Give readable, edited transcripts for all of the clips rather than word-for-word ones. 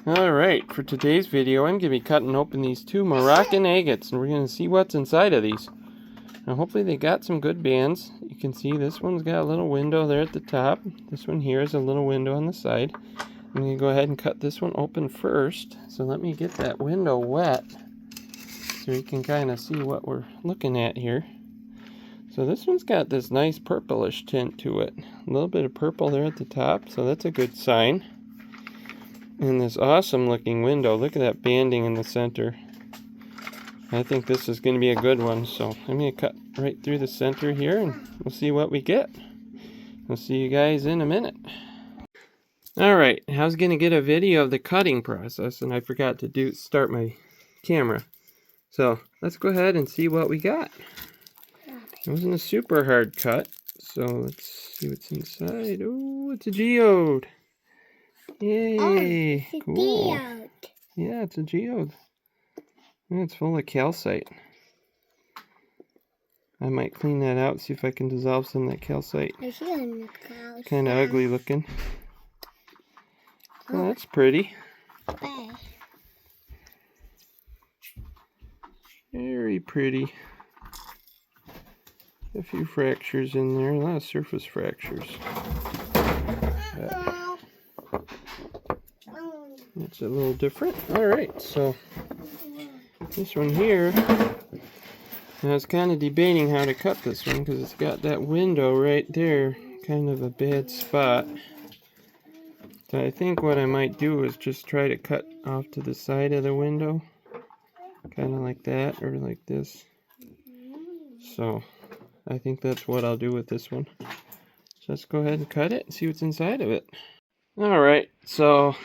Alright, for today's video, I'm going to be cutting open these two Morrocan agates, and we're going to see what's inside of these. Now, hopefully they got some good bands. You can see this one's got a little window there at the top. This one here is a little window on the side. I'm going to go ahead and cut this one open first. So let me get that window wet so you can kind of see what we're looking at here. So this one's got this nice purplish tint to it. A little bit of purple there at the top, so that's a good sign. And this awesome looking window, look at that banding in the center. I think this is going to be a good one, so I'm going to cut right through the center here and we'll see what we get. We'll see you guys in a minute. Alright, I was going to get a video of the cutting process and I forgot to start my camera. So let's go ahead and see what we got. It wasn't a super hard cut, so let's see what's inside. Oh, it's a geode. Yay! Oh, cool. Geode. Yeah, it's a geode. And it's full of calcite. I might clean that out, see if I can dissolve some of that calcite. Kind of ugly looking. Oh, that's pretty. Very pretty. A few fractures in there, a lot of surface fractures. It's a little different. Alright, so this one here, I was kind of debating how to cut this one because it's got that window right there, kind of a bad spot. So I think what I might do is just try to cut off to the side of the window, kind of like that or like this. So I think that's what I'll do with this one. So let's go ahead and cut it and see what's inside of it. Alright, so,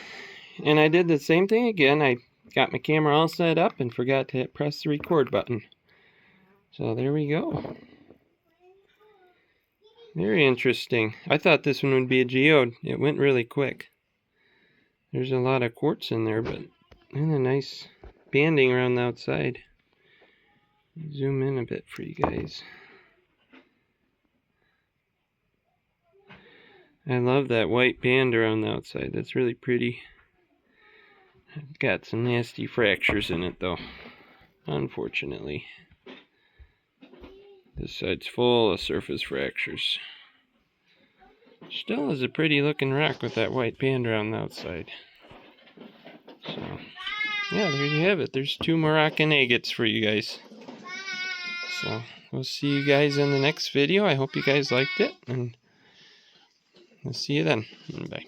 and I did the same thing again. I got my camera all set up and forgot to press the record button. So there we go. Very interesting. I thought this one would be a geode. It went really quick. There's a lot of quartz in there, but and a nice banding around the outside. Zoom in a bit for you guys. I love that white band around the outside. That's really pretty. It's got some nasty fractures in it though, unfortunately. This side's full of surface fractures. Still is a pretty looking rock with that white band around the outside. So, yeah, there you have it. There's two Morrocan agates for you guys. So, we'll see you guys in the next video. I hope you guys liked it, and we'll see you then. Bye.